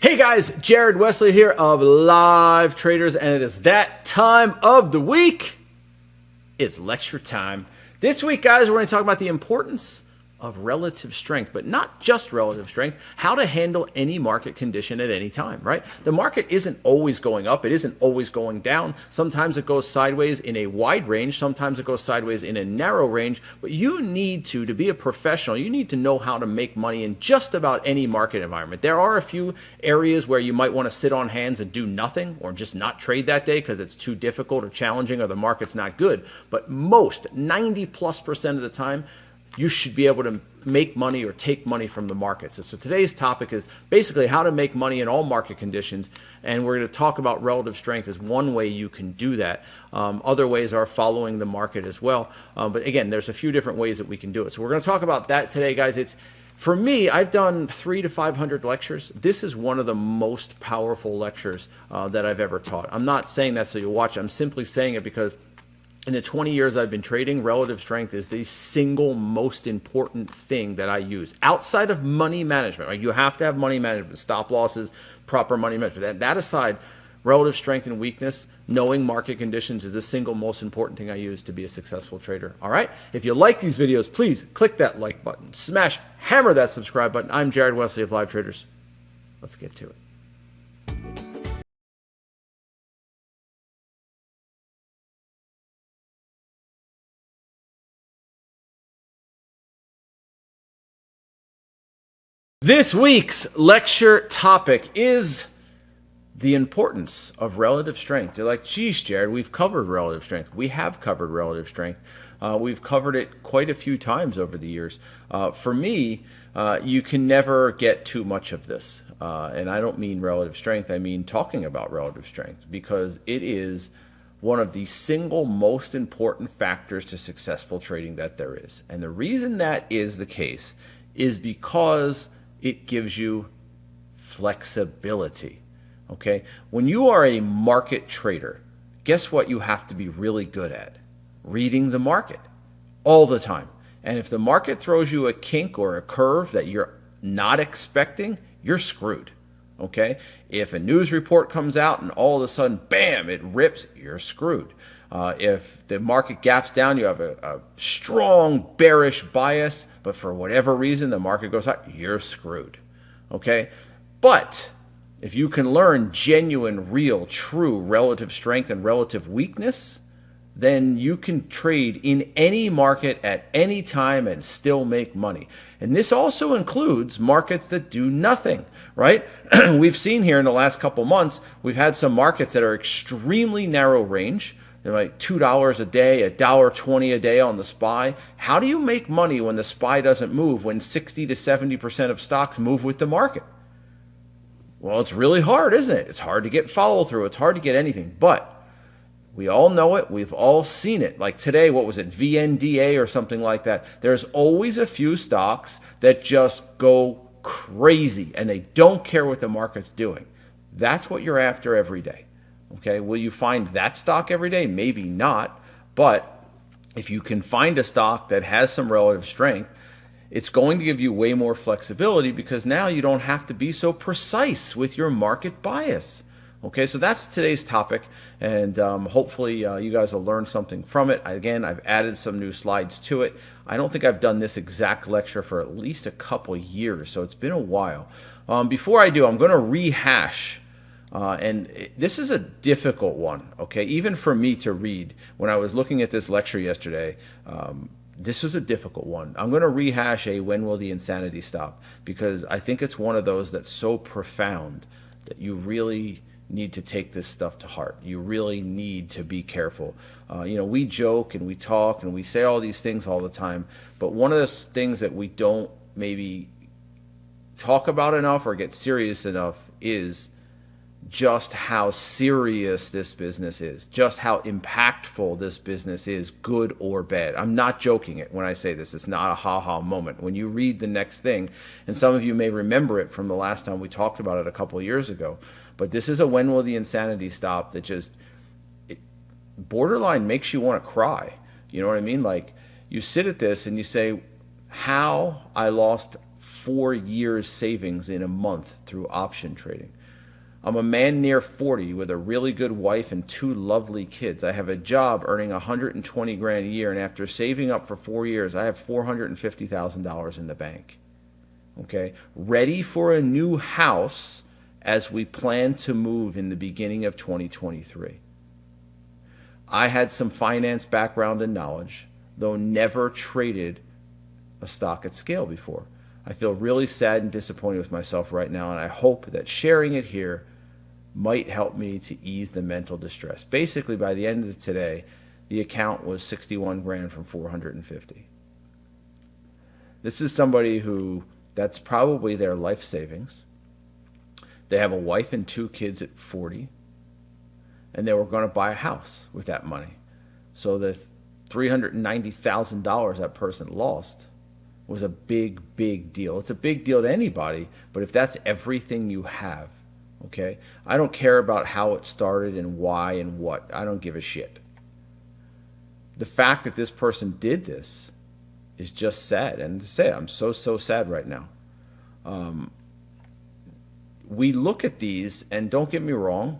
Hey guys, Jared Wesley here of Live Traders, and it is that time of the week. It's lecture time. This week, guys, we're going to talk about the importance of relative strength, but not just relative strength, how to handle any market condition at any time, right? The market isn't always going up. It isn't always going down. Sometimes it goes sideways in a wide range. Sometimes it goes sideways in a narrow range, but you need to be a professional, you need to know how to make money in just about any market environment. There are a few areas where you might want to sit on hands and do nothing or just not trade that day because it's too difficult or challenging or the market's not good. But most, 90+% of the time, you should be able to make money or take money from the markets. So today's topic is basically how to make money in all market conditions, and we're going to talk about relative strength as one way you can do that. Other ways are following the market as well. But again, there's a few different ways that we can do it. So we're going to talk about that today, guys. For me, I've done 300 to 500 lectures. This is one of the most powerful lectures that I've ever taught. I'm not saying that so you watch it. I'm simply saying it because in the 20 years I've been trading, relative strength is the single most important thing that I use outside of money management. Right? You have to have money management, stop losses, proper money management. That aside, relative strength and weakness, knowing market conditions is the single most important thing I use to be a successful trader. All right? If you like these videos, please click that like button, hammer that subscribe button. I'm Jared Wesley of Live Traders. Let's get to it. This week's lecture topic is the importance of relative strength. You're like, geez, Jared, we've covered relative strength. We have covered relative strength. We've covered it quite a few times over the years. For me, you can never get too much of this. And I don't mean relative strength. I mean talking about relative strength, because it is one of the single most important factors to successful trading that there is. And the reason that is the case is because it gives you flexibility, okay? When you are a market trader, guess what you have to be really good at? Reading the market all the time. And if the market throws you a kink or a curve that you're not expecting, you're screwed, okay? If a news report comes out and all of a sudden, bam, it rips, you're screwed. If the market gaps down, you have a strong bearish bias, but for whatever reason the market goes up, you're screwed. Okay? But if you can learn genuine, real, true relative strength and relative weakness, then you can trade in any market at any time and still make money. And this also includes markets that do nothing, right? We've seen here in the last couple months, we've had some markets that are extremely narrow range. They're like $2 a day, $1.20 a day on the SPY. How do you make money when the SPY doesn't move, when 60 to 70% of stocks move with the market? Well, it's really hard, isn't it? It's hard to get follow through. It's hard to get anything. But we all know it. We've all seen it. Like today, what was it? VNDA or something like that. There's always a few stocks that just go crazy and they don't care what the market's doing. That's what you're after every day. Okay, will you find that stock every day? Maybe not, but if you can find a stock that has some relative strength, it's going to give you way more flexibility because now you don't have to be so precise with your market bias. Okay, so that's today's topic, and hopefully you guys will learn something from it. Again, I've added some new slides to it. I don't think I've done this exact lecture for at least a couple years, so it's been a while. Before I do, I'm going to rehash. This is a difficult one, okay? Even for me to read. When I was looking at this lecture yesterday, this was a difficult one. I'm going to rehash when will the insanity stop? Because I think it's one of those that's so profound that you really need to take this stuff to heart. You really need to be careful. We joke and we talk and we say all these things all the time, but one of the things that we don't maybe talk about enough or get serious enough is just how serious this business is, just how impactful this business is, good or bad. I'm not joking it when I say this. It's not a ha-ha moment. When you read the next thing, and some of you may remember it from the last time we talked about it a couple of years ago, but this is a when will the insanity stop that just borderline makes you want to cry. You know what I mean? Like, you sit at this and you say, how I lost 4 years savings in a month through option trading. I'm a man near 40 with a really good wife and 2 lovely kids. I have a job earning 120 grand a year, and after saving up for 4 years, I have $450,000 in the bank. Okay, ready for a new house as we plan to move in the beginning of 2023. I had some finance background and knowledge, though never traded a stock at scale before. I feel really sad and disappointed with myself right now, and I hope that sharing it here might help me to ease the mental distress. Basically, by the end of today, the account was 61 grand from 450. This is somebody who, that's probably their life savings. They have a wife and 2 kids at 40, and they were going to buy a house with that money. So the $390,000 that person lost was a big, big deal. It's a big deal to anybody, but if that's everything you have, okay, I don't care about how it started and why and what. I don't give a shit. The fact that this person did this is just sad. And to say, I'm so sad right now. We look at these, and don't get me wrong,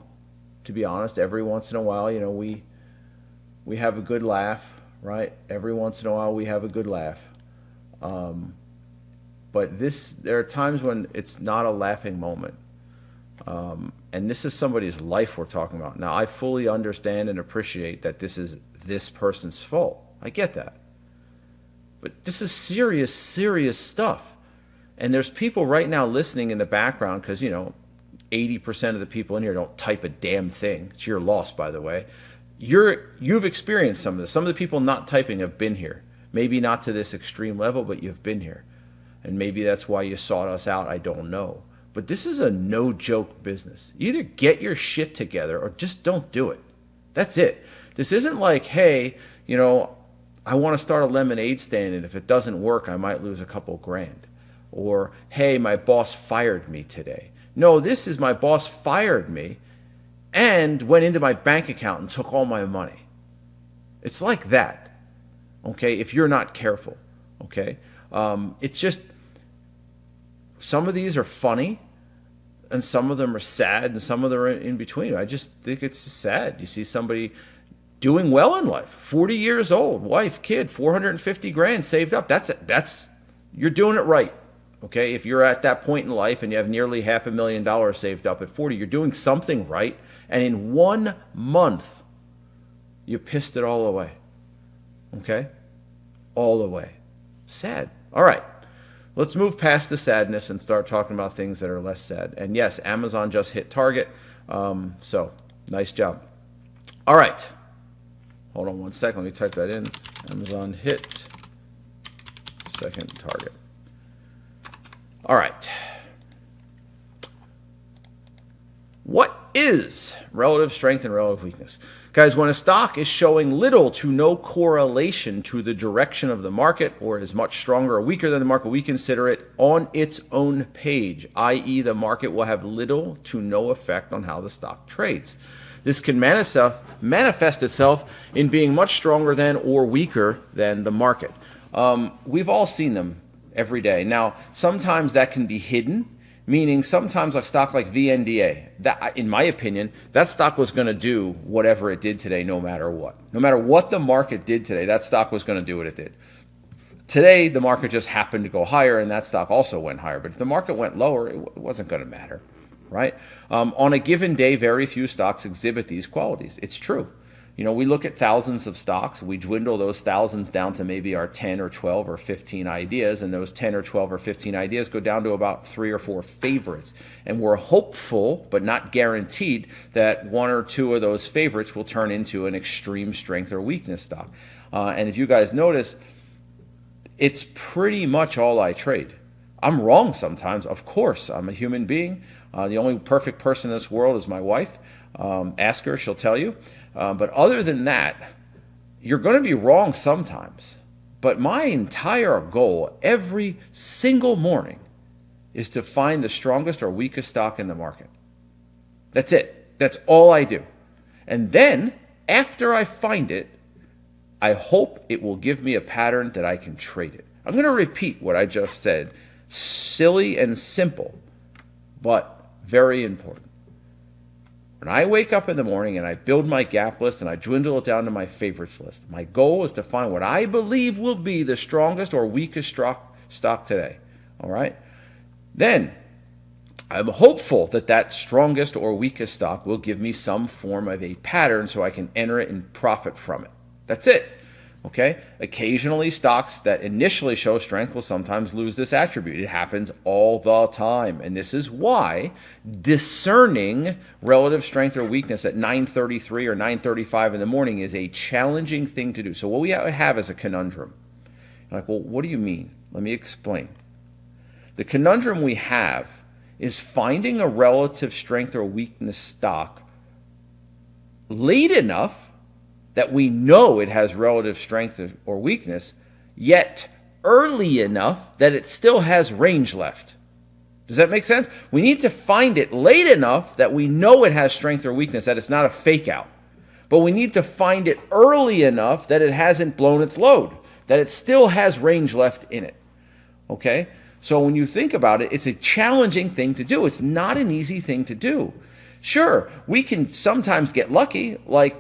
to be honest, every once in a while, you know, we have a good laugh, right? Every once in a while we have a good laugh. But there are times when it's not a laughing moment. And this is somebody's life we're talking about. Now, I fully understand and appreciate that this is this person's fault. I get that. But this is serious, serious stuff. And there's people right now listening in the background because, you know, 80% of the people in here don't type a damn thing. It's your loss, by the way. You've experienced some of this. Some of the people not typing have been here. Maybe not to this extreme level, but you've been here. And maybe that's why you sought us out. I don't know. But this is a no-joke business. Either get your shit together or just don't do it. That's it. This isn't like, hey, you know, I want to start a lemonade stand, and if it doesn't work, I might lose a couple grand. Or, hey, my boss fired me today. No, this is my boss fired me and went into my bank account and took all my money. It's like that, okay, if you're not careful, okay? It's just, some of these are funny, and some of them are sad, and some of them are in between. I just think it's sad. You see somebody doing well in life, 40 years old, wife, kid, 450 grand saved up. That's you're doing it right. Okay, if you're at that point in life and you have nearly $500,000 saved up at 40, you're doing something right. And in 1 month, you pissed it all away. Okay? All away. Sad. All right. Let's move past the sadness and start talking about things that are less sad. And yes, Amazon just hit target. So, nice job. All right. Hold on one second. Let me type that in. Amazon hit second target. All right. What is relative strength and relative weakness? Guys, when a stock is showing little to no correlation to the direction of the market or is much stronger or weaker than the market, we consider it on its own page, i.e. the market will have little to no effect on how the stock trades. This can manifest itself in being much stronger than or weaker than the market. We've all seen them every day. Now, sometimes that can be hidden, meaning sometimes a stock like VNDA, that, in my opinion, that stock was going to do whatever it did today no matter what. No matter what the market did today, that stock was going to do what it did. Today, the market just happened to go higher, and that stock also went higher. But if the market went lower, it wasn't going to matter, right? On a given day, very few stocks exhibit these qualities. It's true. You know, we look at thousands of stocks, we dwindle those thousands down to maybe our 10 or 12 or 15 ideas, and those 10 or 12 or 15 ideas go down to about 3 or 4 favorites. And we're hopeful, but not guaranteed, that 1 or 2 of those favorites will turn into an extreme strength or weakness stock. And if you guys notice, it's pretty much all I trade. I'm wrong sometimes, of course. I'm a human being. The only perfect person in this world is my wife. Ask her, she'll tell you. But other than that, you're going to be wrong sometimes. But my entire goal every single morning is to find the strongest or weakest stock in the market. That's it. That's all I do. And then, after I find it, I hope it will give me a pattern that I can trade it. I'm going to repeat what I just said Silly and simple, but very important. When I wake up in the morning and I build my gap list and I dwindle it down to my favorites list, my goal is to find what I believe will be the strongest or weakest stock today. All right? Then I'm hopeful that that strongest or weakest stock will give me some form of a pattern so I can enter it and profit from it. That's it. Okay? Occasionally, stocks that initially show strength will sometimes lose this attribute. It happens all the time. And this is why discerning relative strength or weakness at 9:33 or 9:35 in the morning is a challenging thing to do. So what we have is a conundrum. You're like, well, what do you mean? Let me explain. The conundrum we have is finding a relative strength or weakness stock late enough that we know it has relative strength or weakness, yet early enough that it still has range left. Does that make sense? We need to find it late enough that we know it has strength or weakness, that it's not a fake out. But we need to find it early enough that it hasn't blown its load, that it still has range left in it. Okay? So when you think about it, it's a challenging thing to do. It's not an easy thing to do. Sure, we can sometimes get lucky, like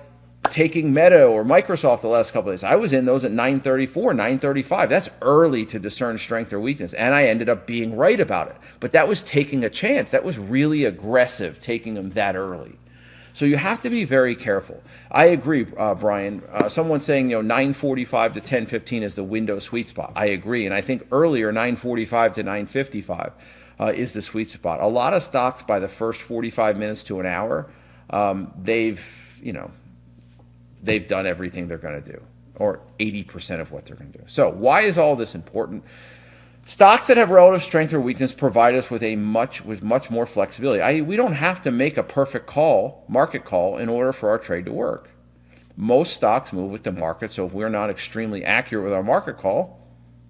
taking Meta or Microsoft the last couple of days. I was in those at 9:34, 9:35. That's early to discern strength or weakness, and I ended up being right about it. But that was taking a chance. That was really aggressive, taking them that early. So you have to be very careful. I agree, Brian. Someone's saying 9:45 to 10:15 is the window sweet spot. I agree, and I think earlier 9:45 to 9:55 is the sweet spot. A lot of stocks by the first 45 minutes to an hour, they've done everything they're going to do, or 80% of what they're going to do. So why is all this important? Stocks that have relative strength or weakness provide us with much more flexibility. We don't have to make a perfect market call, in order for our trade to work. Most stocks move with the market, so if we're not extremely accurate with our market call,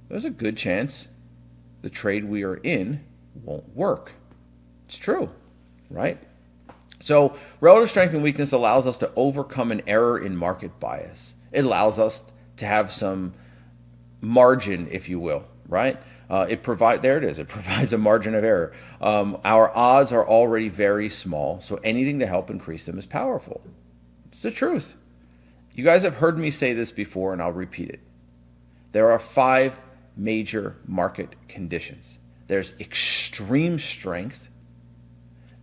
there's a good chance the trade we are in won't work. It's true, right? So relative strength and weakness allows us to overcome an error in market bias. It allows us to have some margin, if you will, right? It provides a margin of error. Our odds are already very small, so anything to help increase them is powerful. It's the truth. You guys have heard me say this before, and I'll repeat it. There are 5 major market conditions. There's extreme strength.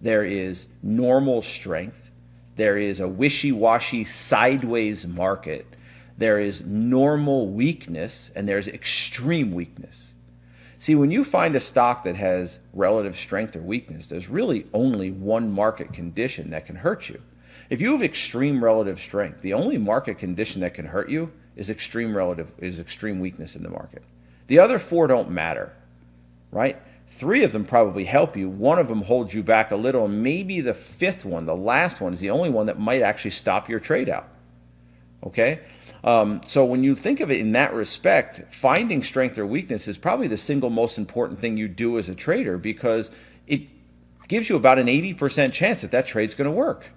There is normal strength. There is a wishy-washy sideways market. There is normal weakness, and there's extreme weakness. See, when you find a stock that has relative strength or weakness, there's really only one market condition that can hurt you. If you have extreme relative strength, the only market condition that can hurt you is extreme weakness in the market. The other 4 don't matter, right? 3 of them probably help you. 1 of them holds you back a little, and maybe the 5th one, the last one, is the only one that might actually stop your trade out. Okay? So when you think of it in that respect, finding strength or weakness is probably the single most important thing you do as a trader, because it gives you about an 80% chance that trade's going to work.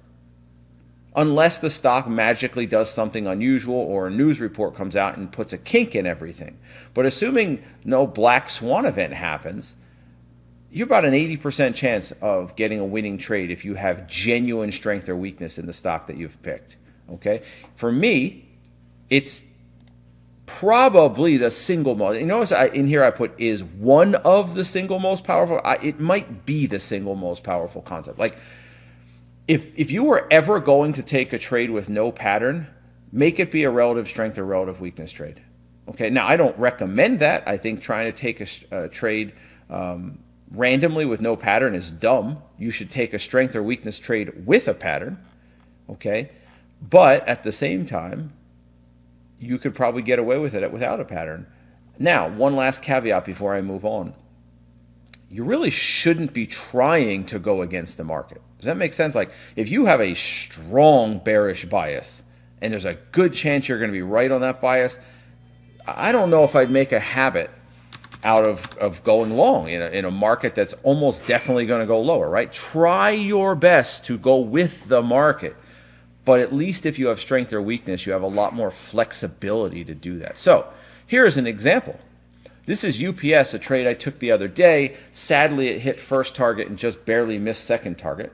Unless the stock magically does something unusual or a news report comes out and puts a kink in everything. But assuming no black swan event happens, you're about an 80% chance of getting a winning trade if you have genuine strength or weakness in the stock that you've picked. Okay? For me, it's probably the single most. You notice in here I put is one of the single most powerful. It might be the single most powerful concept. Like, if you were ever going to take a trade with no pattern, make it be a relative strength or relative weakness trade. Okay, now I don't recommend that. I think trying to take a trade randomly with no pattern is dumb. You should take a strength or weakness trade with a pattern. Okay, but at the same time, you could probably get away with it without a pattern. Now, one last caveat before I move on. You really shouldn't be trying to go against the market. Does that make sense? Like, if you have a strong bearish bias and there's a good chance you're going to be right on that bias, I don't know if I'd make a habit out of going long in a market that's almost definitely going to go lower, right? Try your best to go with the market. But at least if you have strength or weakness, you have a lot more flexibility to do that. So here's an example. This is UPS, a trade I took the other day. Sadly, it hit first target and just barely missed second target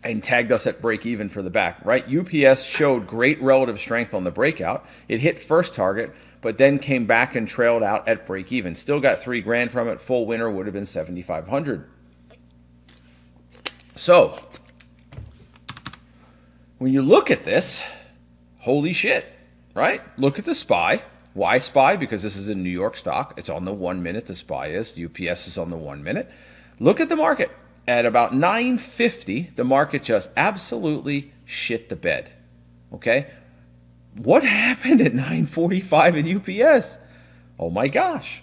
and tagged us at break even for the back, right? UPS showed great relative strength on the breakout. It hit first target, but then came back and trailed out at break even. Still got $3,000 from it. Full winner would have been $7,500. So, when you look at this, holy shit, right? Look at the SPY. Why SPY? Because this is a New York stock. It's on the 1 minute. The SPY is. UPS is on the 1 minute. Look at the market. At about 9:50, the market just absolutely shit the bed. Okay? What happened at 9:45 in UPS? Oh my gosh.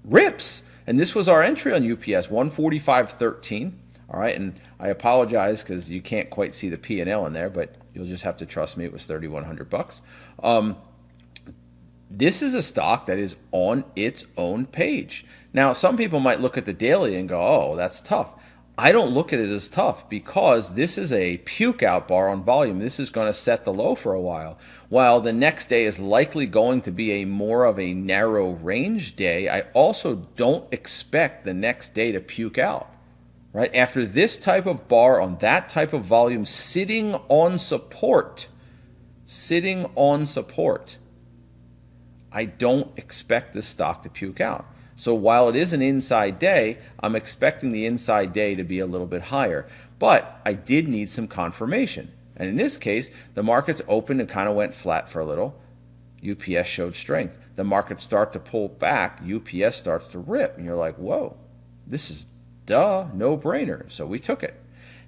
Rips. And this was our entry on UPS, 145.13. All right, and I apologize because you can't quite see the P&L in there, but you'll just have to trust me. It was $3,100. This is a stock that is on its own page. Now, some people might look at the daily and go, oh, that's tough. I don't look at it as tough because this is a puke out bar on volume. This is going to set the low for a while the next day is likely going to be a more of a narrow range day. I also don't expect the next day to puke out. Right? After this type of bar on that type of volume sitting on support, I don't expect this stock to puke out. So while it is an inside day, I'm expecting the inside day to be a little bit higher. But I did need some confirmation. And in this case, the market's opened and kind of went flat for a little. UPS showed strength. The market starts to pull back. UPS starts to rip. And you're like, whoa, this is no-brainer. So we took it.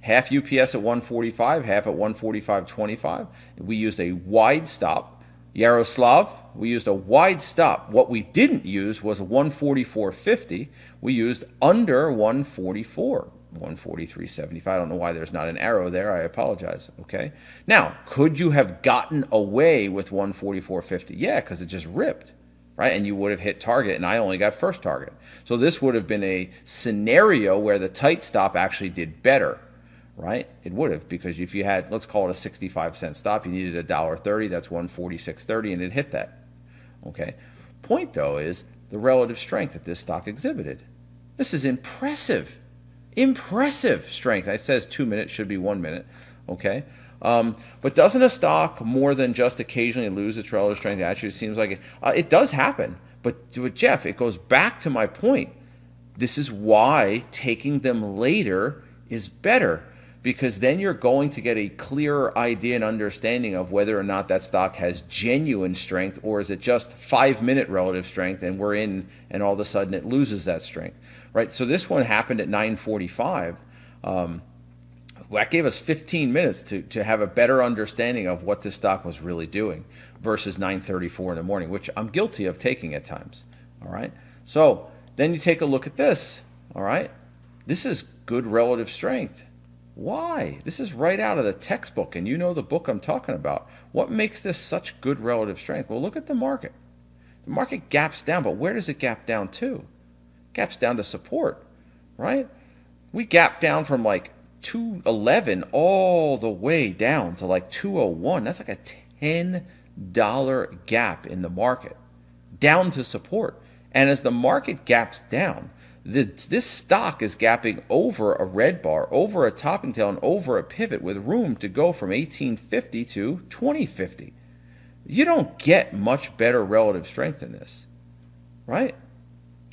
Half UPS at 145, half at 145.25. We used a wide stop. Yaroslav, we used a wide stop. What we didn't use was 144.50. We used under 144, 143.75. I don't know why there's not an arrow there. I apologize. Okay. Now, could you have gotten away with 144.50? Yeah, because it just ripped, right? And you would have hit target, and I only got first target. So this would have been a scenario where the tight stop actually did better. Right? It would have, because if you had, let's call it a 65-cent stop, you needed $1.30, that's 146.30, and it hit that. Okay. Point, though, is the relative strength that this stock exhibited. This is impressive. Impressive strength. It says 2 minutes, should be 1 minute. Okay. But doesn't a stock more than just occasionally lose its relative strength? Actually, it seems like it does happen. But Jeff, it goes back to my point. This is why taking them later is better. Because then you're going to get a clearer idea and understanding of whether or not that stock has genuine strength, or is it just 5 minute relative strength and we're in and all of a sudden it loses that strength, right? So this one happened at 9:45. That gave us 15 minutes to have a better understanding of what this stock was really doing versus 9:34 in the morning, which I'm guilty of taking at times, all right? So then you take a look at this, all right? This is good relative strength. Why? This is right out of the textbook, and you know the book I'm talking about. What makes this such good relative strength? Well, look at the market. The market gaps down, but where does it gap down to? It gaps down to support, right? We gap down from like 211 all the way down to like 201. That's like a $10 gap in the market, down to support. And as the market gaps down, this stock is gapping over a red bar, over a topping tail, and over a pivot with room to go from 1850 to 2050. You don't get much better relative strength than this, right?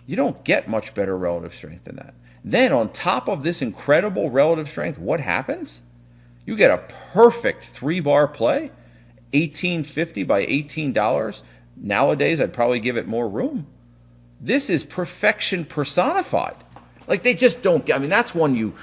You don't get much better relative strength than that. Then on top of this incredible relative strength, what happens? You get a perfect 3-bar play, 1850 by $18. Nowadays, I'd probably give it more room. This is perfection personified. Like, they just don't get, I mean, that's one you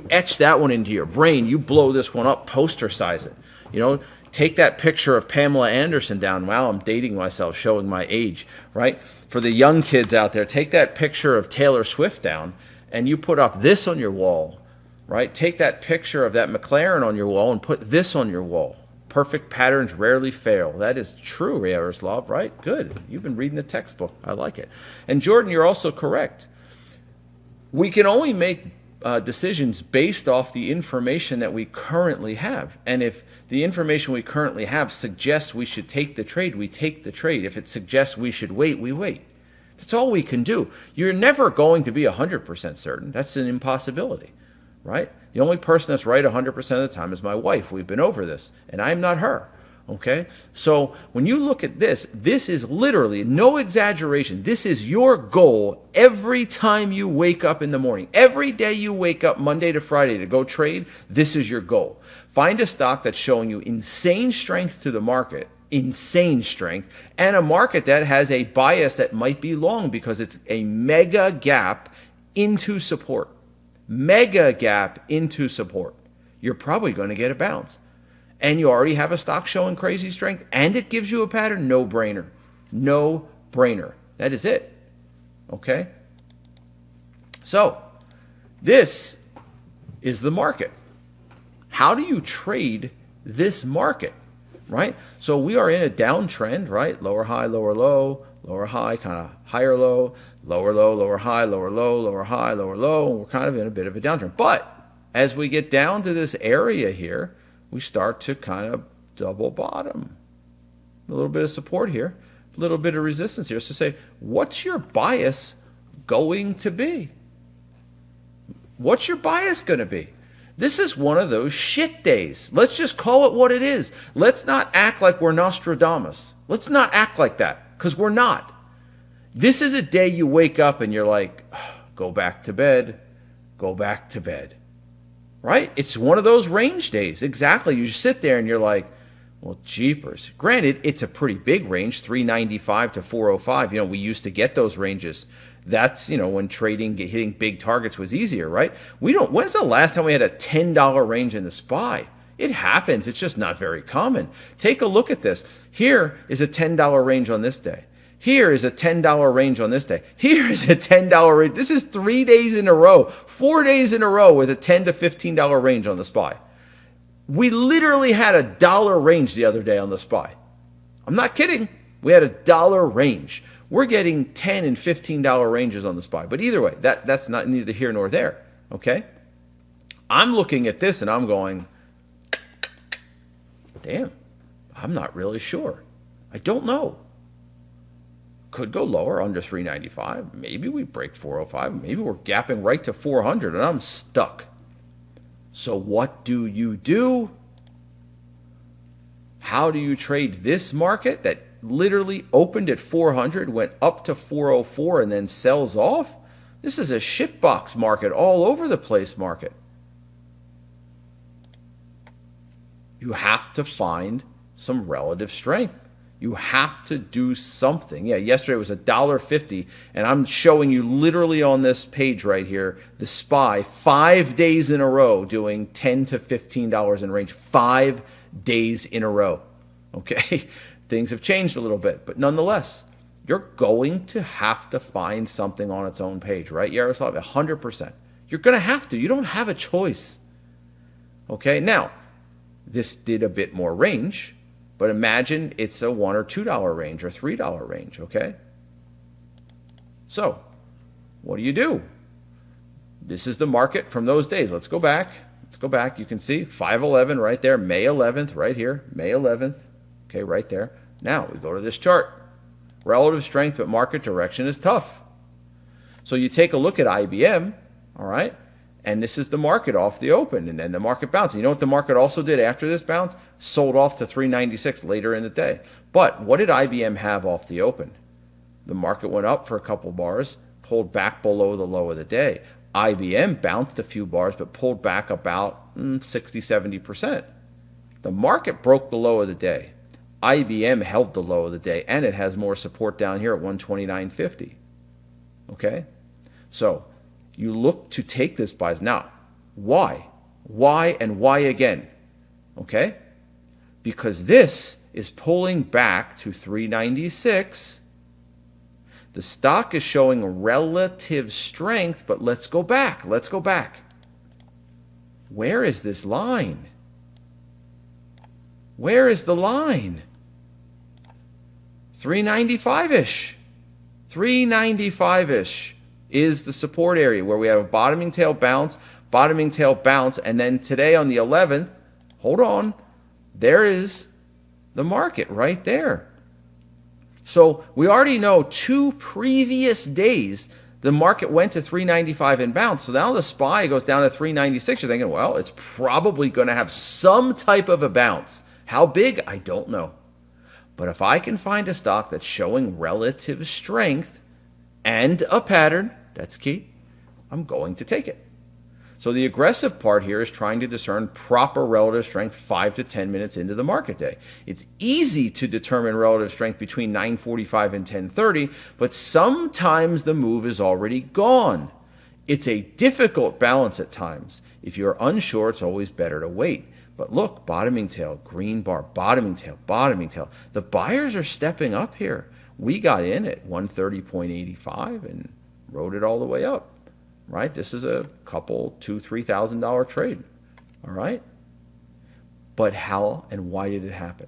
etch that one into your brain. You blow this one up, poster size it. You know, take that picture of Pamela Anderson down. Wow, I'm dating myself, showing my age, right? For the young kids out there, take that picture of Taylor Swift down and you put up this on your wall, right? Take that picture of that McLaren on your wall and put this on your wall. Perfect patterns rarely fail. That is true, Yaroslav, right? Good. You've been reading the textbook. I like it. And Jordan, you're also correct. We can only make decisions based off the information that we currently have. And if the information we currently have suggests we should take the trade, we take the trade. If it suggests we should wait, we wait. That's all we can do. You're never going to be 100% certain. That's an impossibility, right? The only person that's right 100% of the time is my wife. We've been over this, and I'm not her. Okay? So when you look at this, this is literally, no exaggeration, this is your goal every time you wake up in the morning. Every day you wake up Monday to Friday to go trade, this is your goal. Find a stock that's showing you insane strength to the market, insane strength, and a market that has a bias that might be long because it's a mega gap into support. Mega gap into support. You're probably going to get a bounce. And you already have a stock showing crazy strength, and it gives you a pattern, no brainer. No brainer. That is it. Okay? So, this is the market. How do you trade this market? Right? So we are in a downtrend, right? Lower high, lower high, kind of higher low, lower high, lower high, lower low. We're kind of in a bit of a downtrend. But as we get down to this area here, we start to kind of double bottom. A little bit of support here, a little bit of resistance here. So say, what's your bias going to be? What's your bias going to be? This is one of those shit days. Let's just call it what it is. Let's not act like we're Nostradamus. Let's not act like that, because we're not. This is a day you wake up and you're like, go back to bed, go back to bed. Right? It's one of those range days. Exactly. You sit there and you're like, well, jeepers. Granted, it's a pretty big range, 395 to 405. We used to get those ranges. That's, when trading, hitting big targets was easier, right? When's the last time we had a $10 range in the SPY? It happens. It's just not very common. Take a look at this. Here is a $10 range on this day. Here is a $10 range on this day. Here is a $10 range. This is 3 days in a row, 4 days in a row with a $10 to $15 range on the SPY. We literally had a dollar range the other day on the SPY. I'm not kidding. We had a dollar range. We're getting $10 and $15 ranges on the SPY. But either way, that's not neither here nor there. Okay? I'm looking at this and I'm going, damn, I'm not really sure. I don't know. Could go lower under 395. Maybe we break 405. Maybe we're gapping right to 400 and I'm stuck. So what do you do? How do you trade this market that literally opened at 400, went up to 404 and then sells off? This is a shitbox market, all over the place market. You have to find some relative strength. You have to do something. Yeah, yesterday was $1.50, and I'm showing you literally on this page right here, the SPY, 5 days in a row doing $10 to $15 in range. 5 days in a row. Okay? Things have changed a little bit, but nonetheless, you're going to have to find something on its own page, right, Yaroslav? 100%. You're going to have to. You don't have a choice. Okay? Now, this did a bit more range. But imagine it's a $1 or $2 range or $3 range, okay? So, what do? This is the market from those days. Let's go back. You can see 511 right there, May 11th right here, May 11th, okay, right there. Now, we go to this chart. Relative strength, but market direction is tough. So you take a look at IBM, all right? And this is the market off the open, and then the market bounced. You know what the market also did after this bounce? Sold off to 396 later in the day. But what did IBM have off the open? The market went up for a couple bars, pulled back below the low of the day. IBM bounced a few bars, but pulled back about 60, 70%. The market broke the low of the day. IBM held the low of the day, and it has more support down here at 129.50. Okay? So, you look to take this buys. Now, why? Why and why again? Okay? Because this is pulling back to 396. The stock is showing relative strength, but let's go back. Let's go back. Where is this line? Where is the line? 395-ish. 395-ish. Is the support area where we have a bottoming tail bounce, and then today on the 11th, hold on, there is the market right there. So we already know 2 previous days the market went to 395 and bounced. So now the SPY goes down to 396. You're thinking, well, it's probably going to have some type of a bounce. How big? I don't know. But if I can find a stock that's showing relative strength and a pattern, that's key, I'm going to take it. So the aggressive part here is trying to discern proper relative strength 5 to 10 minutes into the market day. It's easy to determine relative strength between 9:45 and 10:30, but sometimes the move is already gone. It's a difficult balance at times. If you're unsure, it's always better to wait. But look, bottoming tail, green bar, bottoming tail, bottoming tail. The buyers are stepping up here. We got in at 130.85 and rode it all the way up. Right? This is a couple $2,000-$3,000 trade. All right? But how and why did it happen?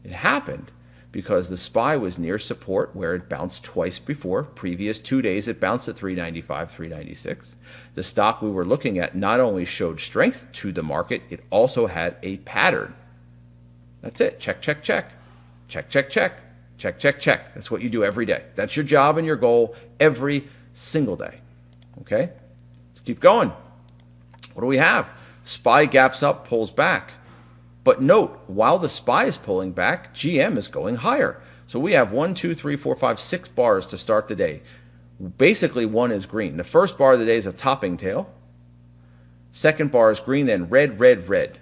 It happened because the SPY was near support where it bounced twice before. Previous 2 days it bounced at 395, 396. The stock we were looking at not only showed strength to the market, it also had a pattern. That's it. Check, check, check. Check, check, check. Check, check, check. That's what you do every day. That's your job and your goal every single day. Okay, let's keep going. What do we have? SPY gaps up, pulls back. But note, while the SPY is pulling back, GM is going higher. So we have 1, 2, 3, 4, 5, 6 bars to start the day. Basically, one is green. The first bar of the day is a topping tail. Second bar is green, then red, red, red.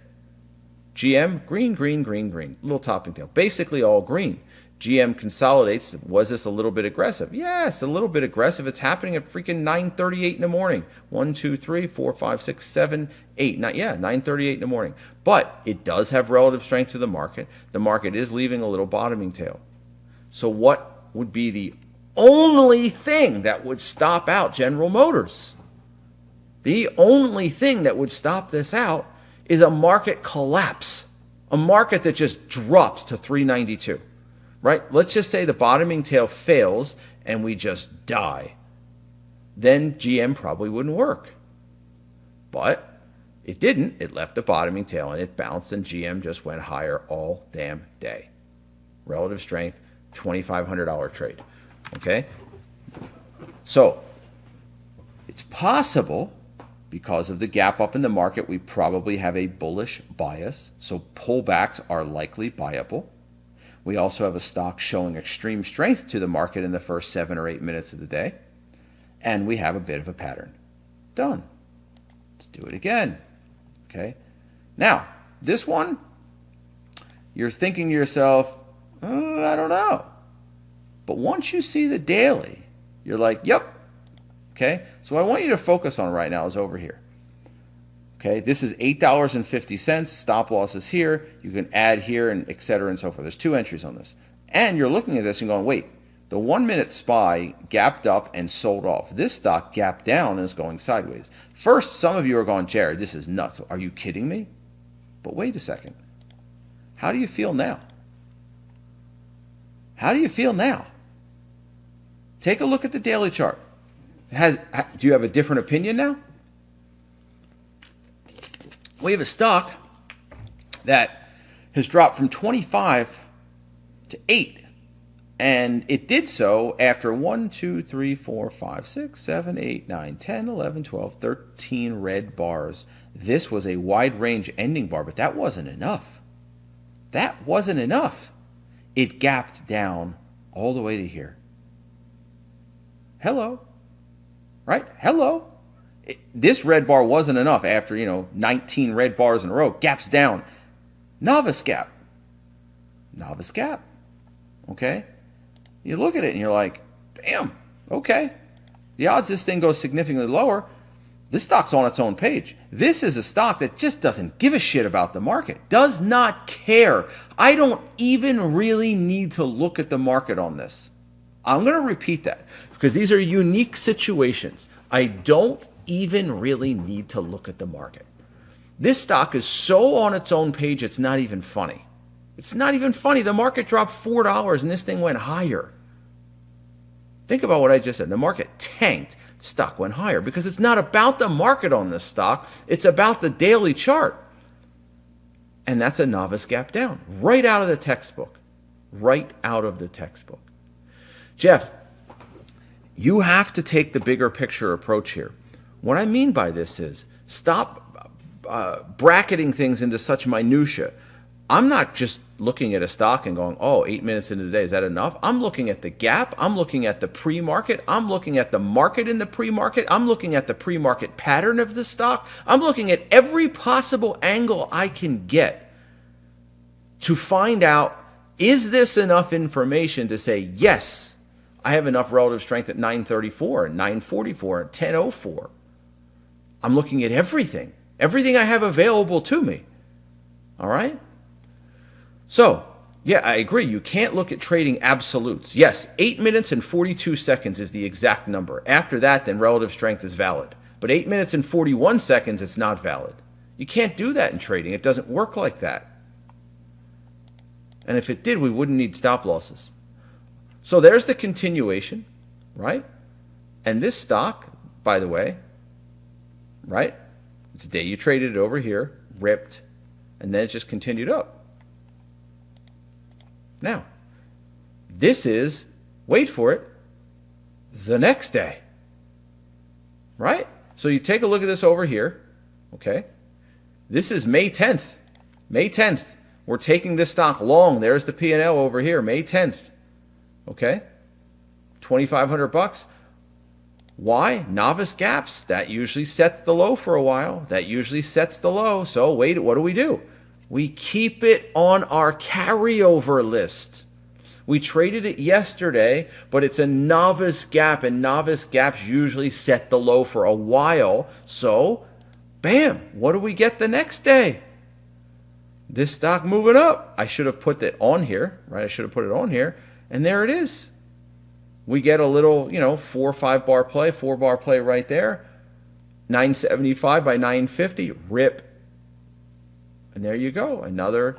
GM, green, green, green, green. Little topping tail. Basically all green. GM consolidates. Was this a little bit aggressive? Yes, a little bit aggressive. It's happening at freaking 9:38 in the morning. 1, 2, 3, 4, 5, 6, 7, 8. 9:38 in the morning. But it does have relative strength to the market. The market is leaving a little bottoming tail. So what would be the only thing that would stop out General Motors? The only thing that would stop this out is a market collapse. A market that just drops to 392. Right? Let's just say the bottoming tail fails and we just die. Then GM probably wouldn't work. But it didn't. It left the bottoming tail and it bounced and GM just went higher all damn day. Relative strength, $2,500 trade. Okay? So, it's possible because of the gap up in the market, we probably have a bullish bias. So pullbacks are likely buyable. We also have a stock showing extreme strength to the market in the first 7 or 8 minutes of the day. And we have a bit of a pattern. Done. Let's do it again. Okay. Now, this one, you're thinking to yourself, oh, I don't know. But once you see the daily, you're like, yep. Okay. So what I want you to focus on right now is over here. Okay, this is $8.50. Stop loss is here. You can add here and et cetera and so forth. There's 2 entries on this. And you're looking at this and going, wait, the 1 minute SPY gapped up and sold off. This stock gapped down and is going sideways. First, some of you are going, Jared, this is nuts. Are you kidding me? But wait a second. How do you feel now? How do you feel now? Take a look at the daily chart. Do you have a different opinion now? We have a stock that has dropped from 25 to 8. And it did so after 1, 2, 3, 4, 5, 6, 7, 8, 9, 10, 11, 12, 13 red bars. This was a wide range ending bar, but that wasn't enough. That wasn't enough. It gapped down all the way to here. Hello. Right? Hello. This red bar wasn't enough after, 19 red bars in a row. Gaps down. Novice gap. Novice gap. Okay? You look at it and you're like, damn, okay. The odds this thing goes significantly lower. This stock's on its own page. This is a stock that just doesn't give a shit about the market. Does not care. I don't even really need to look at the market on this. I'm going to repeat that because these are unique situations. I don't even really need to look at the market. This stock is so on its own page, it's not even funny. It's not even funny. The market dropped $4 and this thing went higher. Think about what I just said. The market tanked. The stock went higher because it's not about the market on this stock. It's about the daily chart. And that's a novice gap down. Right out of the textbook. right out of the textbook. Jeff, you have to take the bigger picture approach here. What I mean by this is stop bracketing things into such minutia. I'm not just looking at a stock and going, oh, 8 minutes into the day, is that enough? I'm looking at the gap. I'm looking at the pre-market. I'm looking at the market in the pre-market. I'm looking at the pre-market pattern of the stock. I'm looking at every possible angle I can get to find out, is this enough information to say, yes, I have enough relative strength at 934 and 944 and 1004. I'm looking at everything I have available to me. All right? So, yeah, I agree. You can't look at trading absolutes. Yes, 8 minutes and 42 seconds is the exact number. After that, then relative strength is valid. But 8 minutes and 41 seconds, it's not valid. You can't do that in trading. It doesn't work like that. And if it did, we wouldn't need stop losses. So there's the continuation, right? And this stock, by the way, right? Today you traded it over here, ripped, and then it just continued up. Now, this is, wait for it, the next day, right? So you take a look at this over here, okay? This is May 10th. May 10th. We're taking this stock long. There's the P&L over here, May 10th, okay? $2,500. Why? Novice gaps. That usually sets the low for a while. That usually sets the low. So wait, what do? We keep it on our carryover list. We traded it yesterday, but it's a novice gap, and novice gaps usually set the low for a while. So, bam, what do we get the next day? This stock moving up. I should have put that on here, right? I should have put it on here, and there it is. We get a little, 4 or 5 bar play, 4 bar play right there. 975 by 950, rip. And there you go, another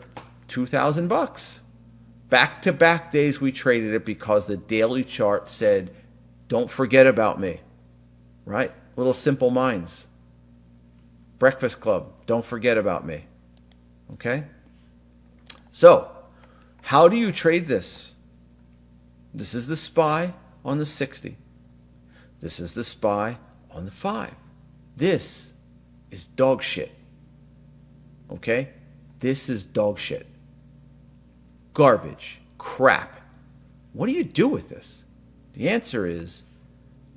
$2,000. Back-to-back days we traded it because the daily chart said, don't forget about me, right? Little Simple Minds. Breakfast Club, don't forget about me, okay? So, how do you trade this? This is the SPY on the 60. This is the SPY on the 5. This is dog shit. Okay? This is dog shit. Garbage. Crap. What do you do with this? The answer is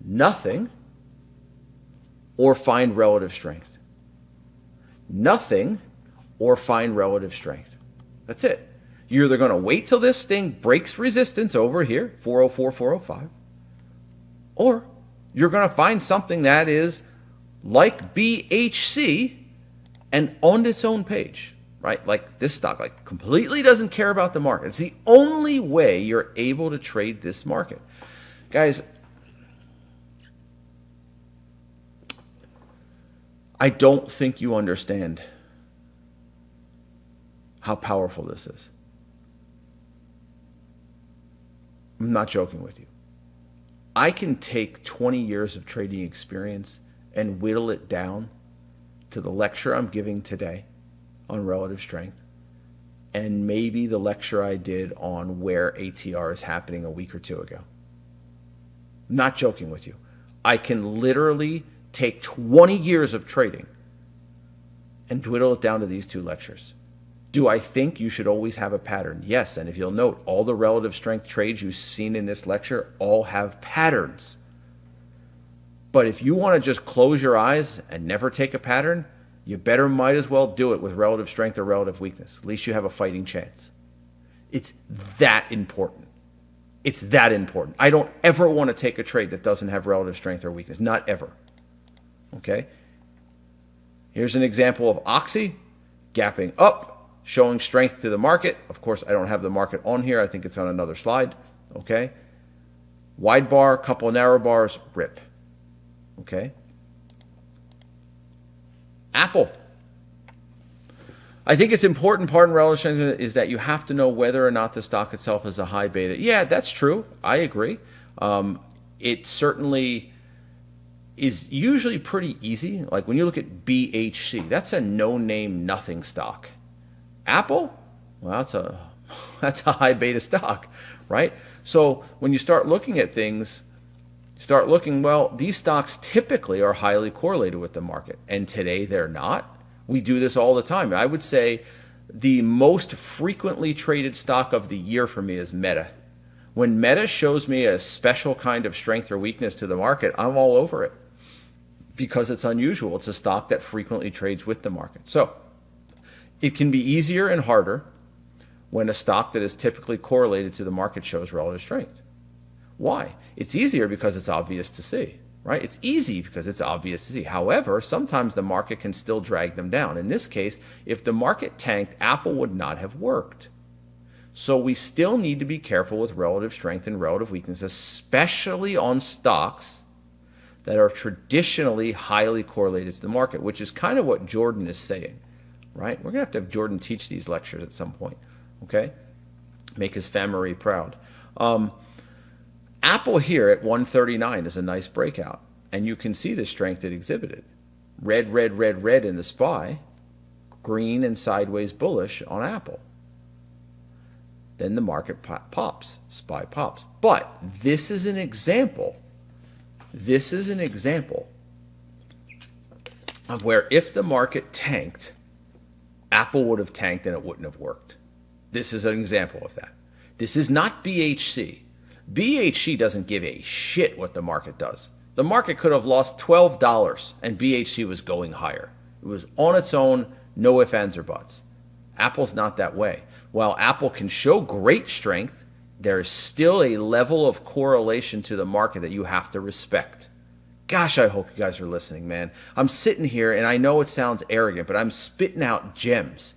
nothing or find relative strength. Nothing or find relative strength. That's it. You're either going to wait till this thing breaks resistance over here, 404, 405, or you're going to find something that is like BHC and on its own page, right? Like this stock, like completely doesn't care about the market. It's the only way you're able to trade this market. Guys, I don't think you understand how powerful this is. I'm not joking with you. I can take 20 years of trading experience and whittle it down to the lecture I'm giving today on relative strength and maybe the lecture I did on where ATR is happening a week or two ago. I'm not joking with you. I can literally take 20 years of trading and whittle it down to these 2 lectures. Do I think you should always have a pattern? Yes, and if you'll note, all the relative strength trades you've seen in this lecture all have patterns. But if you want to just close your eyes and never take a pattern, you might as well do it with relative strength or relative weakness. At least you have a fighting chance. It's that important. It's that important. I don't ever want to take a trade that doesn't have relative strength or weakness. Not ever. Okay? Here's an example of Oxy gapping up, showing strength to the market. Of course, I don't have the market on here. I think it's on another slide. Okay? Wide bar, couple of narrow bars, rip. Okay? Apple. I think it's important, part in relative strength is that you have to know whether or not the stock itself is a high beta. Yeah, that's true. I agree. It certainly is usually pretty easy. Like when you look at BHC, that's a no-name nothing stock. Apple, well, That's a high beta stock, right? So when you start looking at things, start looking, well, these stocks typically are highly correlated with the market, and today they're not. We do this all the time. I would say the most frequently traded stock of the year for me is Meta. When Meta shows me a special kind of strength or weakness to the market, I'm all over it because it's unusual. It's a stock that frequently trades with the market. So it can be easier and harder when a stock that is typically correlated to the market shows relative strength. Why? It's easier because it's obvious to see, right? It's easy because it's obvious to see. However, sometimes the market can still drag them down. In this case, if the market tanked, Apple would not have worked. So we still need to be careful with relative strength and relative weakness, especially on stocks that are traditionally highly correlated to the market, which is kind of what Jordan is saying, right? We're going to have Jordan teach these lectures at some point, okay? Make his family proud. Apple here at 139 is a nice breakout, and you can see the strength it exhibited. Red, red, red, red in the SPY, green and sideways bullish on Apple. Then the market pops, SPY pops. But this is an example. This is an example of where if the market tanked, Apple would have tanked and it wouldn't have worked. This is an example of that. This is not BHC. BHC doesn't give a shit what the market does. The market could have lost $12 and BHC was going higher. It was on its own, no ifs, ands, or buts. Apple's not that way. While Apple can show great strength, there's still a level of correlation to the market that you have to respect. Gosh, I hope you guys are listening, man. I'm sitting here, and I know it sounds arrogant, but I'm spitting out gems.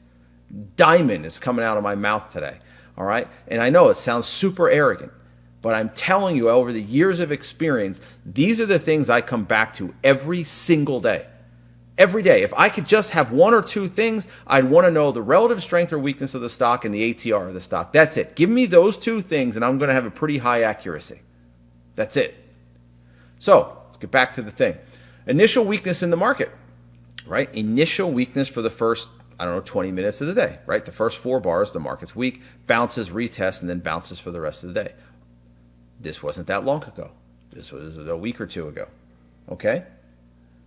Diamond is coming out of my mouth today, all right? And I know it sounds super arrogant, but I'm telling you, over the years of experience, these are the things I come back to every single day. Every day. If I could just have one or two things, I'd want to know the relative strength or weakness of the stock and the ATR of the stock. That's it. Give me those two things, and I'm going to have a pretty high accuracy. That's it. So, let's get back to the thing. Initial weakness in the market, right? Initial weakness for the first, 20 minutes of the day, right? The first 4 bars, the market's weak, bounces, retests, and then bounces for the rest of the day. This wasn't that long ago. This was a week or two ago, okay?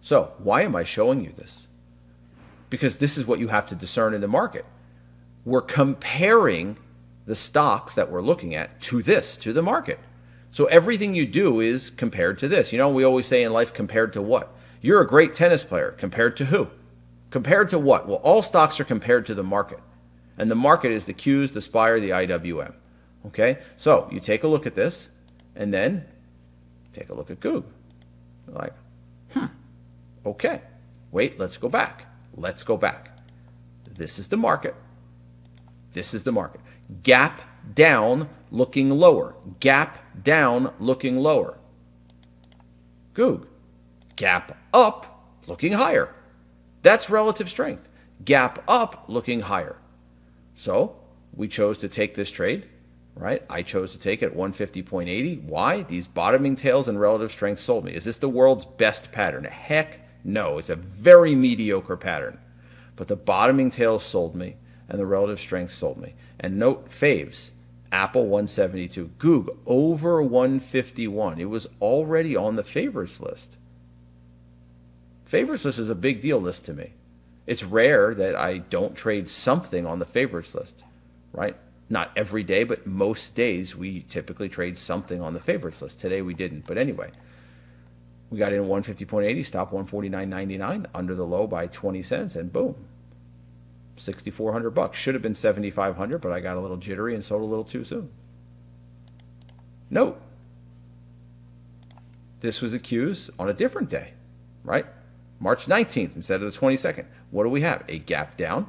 So why am I showing you this? Because this is what you have to discern in the market. We're comparing the stocks that we're looking at to this, to the market. So everything you do is compared to this. You know, we always say in life, compared to what? You're a great tennis player. Compared to who? Compared to what? Well, all stocks are compared to the market. And the market is the Qs, the SPY, or the IWM. Okay? So you take a look at this, and then take a look at Google. You're like, okay, wait, let's go back. Let's go back. This is the market. This is the market. Gap down, looking lower. Gap down, looking lower. Goog. Gap up, looking higher. That's relative strength. Gap up, looking higher. So we chose to take this trade, right? I chose to take it at 150.80. Why? These bottoming tails and relative strength sold me. Is this the world's best pattern? Heck no. It's a very mediocre pattern. But the bottoming tails sold me, and the relative strength sold me. And note faves, Apple 172, Google over 151. It was already on the favorites list. Favorites list is a big deal list to me. It's rare that I don't trade something on the favorites list, right? Not every day, but most days we typically trade something on the favorites list. Today we didn't, but anyway. We got in 150.80, stop 149.99, under the low by 20 cents, and boom. $6,400. Should have been $7,500, but I got a little jittery and sold a little too soon. Note, this was a Qs on a different day, right? March 19th instead of the 22nd. What do we have? A gap down,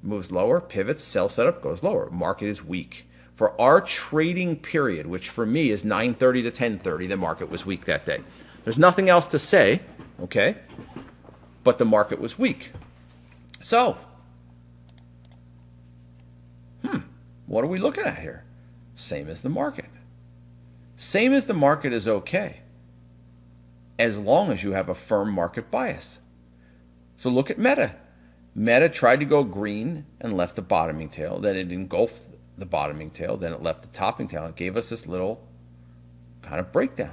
moves lower, pivots, sell setup, goes lower. Market is weak. For our trading period, which for me is 9:30 to 10:30, the market was weak that day. There's nothing else to say, okay? But the market was weak. So, what are we looking at here? Same as the market. Same as the market is okay, as long as you have a firm market bias. So look at Meta. Meta tried to go green and left the bottoming tail. Then it engulfed the bottoming tail, then it left the topping tail, and it gave us this little kind of breakdown.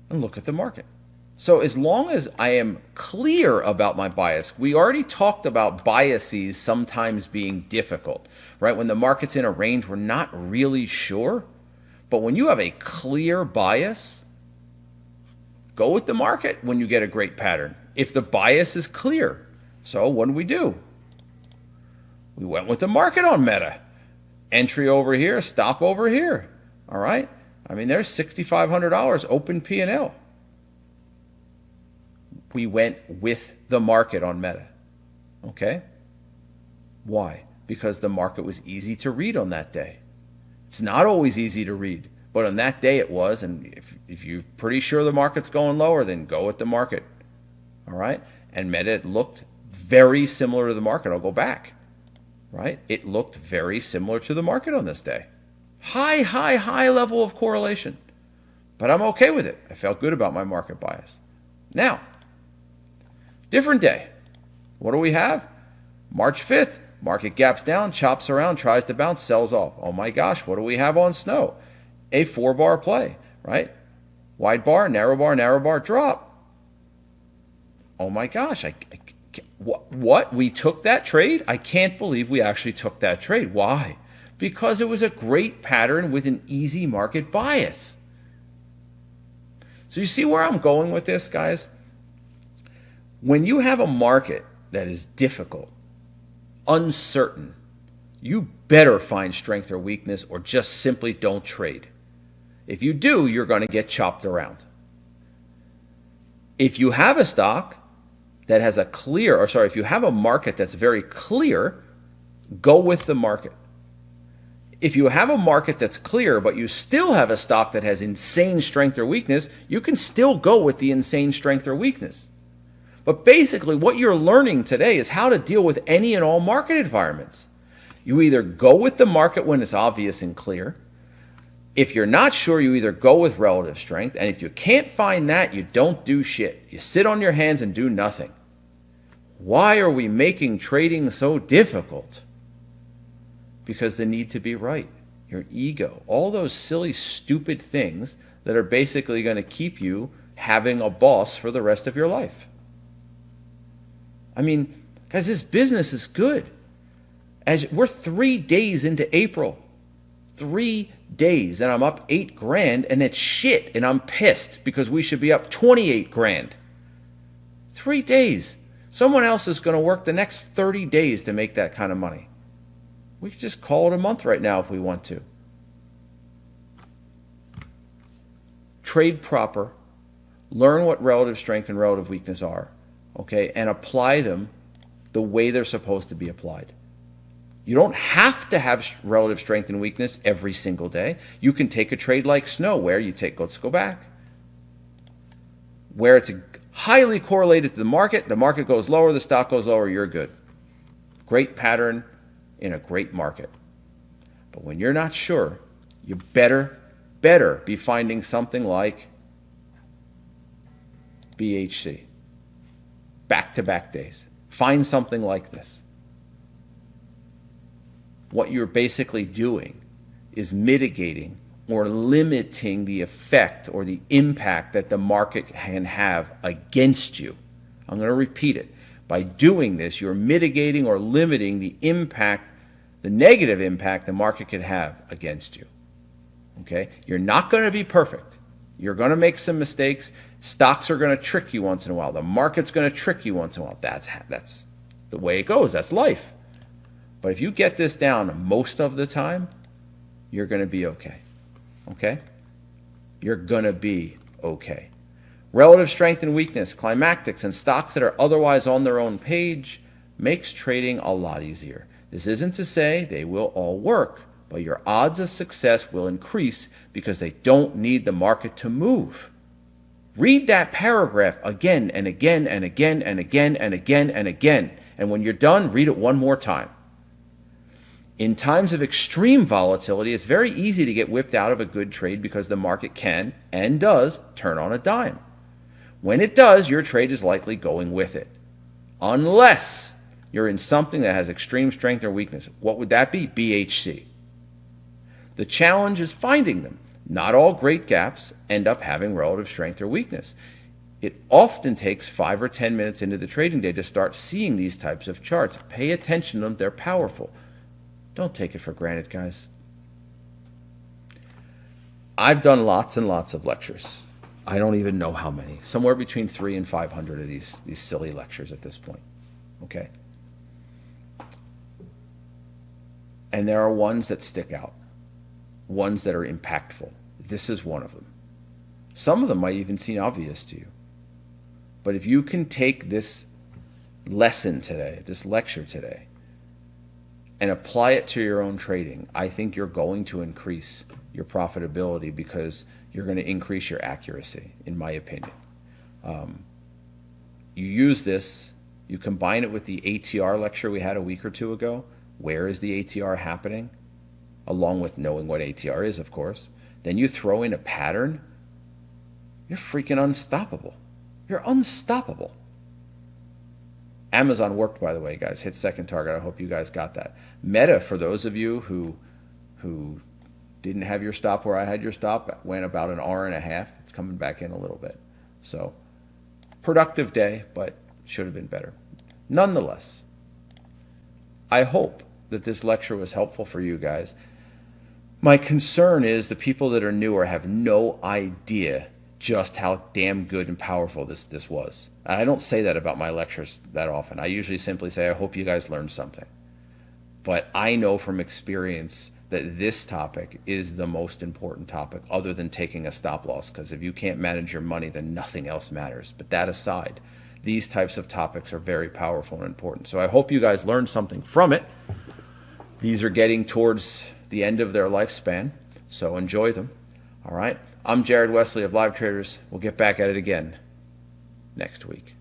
And look at the market. So as long as I am clear about my bias, we already talked about biases sometimes being difficult, right? When the market's in a range, we're not really sure. But when you have a clear bias, go with the market when you get a great pattern, if the bias is clear. So what do? We went with the market on Meta. Entry over here, stop over here. All right? I mean, there's $6,500 open P&L. We went with the market on Meta. Okay? Why? Because the market was easy to read on that day. It's not always easy to read, but on that day it was, and if you're pretty sure the market's going lower, then go with the market. All right? And Meta looked very similar to the market. I'll go back. Right? It looked very similar to the market on this day. High level of correlation. But I'm okay with it. I felt good about my market bias. Now, different day. What do we have? March 5th. Market gaps down, chops around, tries to bounce, sells off. Oh my gosh, what do we have on Snow? A 4-bar play, right? Wide bar, narrow bar, drop. Oh my gosh, what? We took that trade? I can't believe we actually took that trade. Why? Because it was a great pattern with an easy market bias. So you see where I'm going with this, guys? When you have a market that is difficult, uncertain, you better find strength or weakness or just simply don't trade. If you do, you're going to get chopped around. If you have a stock that has if you have a market that's very clear, go with the market. If you have a market that's clear, but you still have a stock that has insane strength or weakness, you can still go with the insane strength or weakness. But basically, what you're learning today is how to deal with any and all market environments. You either go with the market when it's obvious and clear. If you're not sure, you either go with relative strength. And if you can't find that, you don't do shit. You sit on your hands and do nothing. Why are we making trading so difficult? Because the need to be right, your ego, all those silly, stupid things that are basically going to keep you having a boss for the rest of your life. I mean, guys, this business is good. As we're 3 days into April, 3 days, and I'm up $8,000, and it's shit, and I'm pissed because we should be up $28,000. 3 days. Someone else is going to work the next 30 days to make that kind of money. We could just call it a month right now if we want to. Trade proper. Learn what relative strength and relative weakness are. Okay, and apply them the way they're supposed to be applied. You don't have to have relative strength and weakness every single day. You can take a trade like Snow where you take, let's go back, where it's highly correlated to the market goes lower, the stock goes lower, you're good. Great pattern in a great market. But when you're not sure, you better be finding something like BHC. Back-to-back days. Find something like this. What you're basically doing is mitigating or limiting the effect or the impact that the market can have against you. I'm going to repeat it. By doing this, you're mitigating or limiting the impact, the negative impact the market can have against you. Okay? You're not going to be perfect. You're going to make some mistakes. Stocks are going to trick you once in a while. The market's going to trick you once in a while. That's the way it goes. That's life. But if you get this down most of the time, you're going to be okay. Okay? You're going to be okay. Relative strength and weakness, climactics, and stocks that are otherwise on their own page makes trading a lot easier. This isn't to say they will all work, but your odds of success will increase because they don't need the market to move. Read that paragraph again and again and again and again and again and again. And when you're done, read it one more time. In times of extreme volatility, it's very easy to get whipped out of a good trade because the market can and does turn on a dime. When it does, your trade is likely going with it. Unless you're in something that has extreme strength or weakness. What would that be? BHC. The challenge is finding them. Not all great gaps end up having relative strength or weakness. It often takes 5 or 10 minutes into the trading day to start seeing these types of charts. Pay attention to them. They're powerful. Don't take it for granted, guys. I've done lots and lots of lectures. I don't even know how many. Somewhere between 300 and 500 of these silly lectures at this point. Okay? And there are ones that stick out. Ones that are impactful. This is one of them. Some of them might even seem obvious to you. But if you can take this lesson today, this lecture today, and apply it to your own trading, I think you're going to increase your profitability because you're going to increase your accuracy, in my opinion. You use this, you combine it with the ATR lecture we had a week or two ago. Where is the ATR happening? Along with knowing what ATR is, of course. Then you throw in a pattern. You're freaking unstoppable. You're unstoppable. Amazon worked, by the way, guys. Hit second target. I hope you guys got that. Meta, for those of you who didn't have your stop where I had your stop, went about an hour and a half. It's coming back in a little bit. So, productive day, but should have been better. Nonetheless, I hope that this lecture was helpful for you guys. My concern is the people that are newer have no idea just how damn good and powerful this was. And I don't say that about my lectures that often. I usually simply say, I hope you guys learned something. But I know from experience that this topic is the most important topic other than taking a stop loss, because if you can't manage your money, then nothing else matters. But that aside, these types of topics are very powerful and important. So I hope you guys learned something from it. These are getting towards the end of their lifespan, so enjoy them. All right. I'm Jared Wesley of Live Traders. We'll get back at it again next week.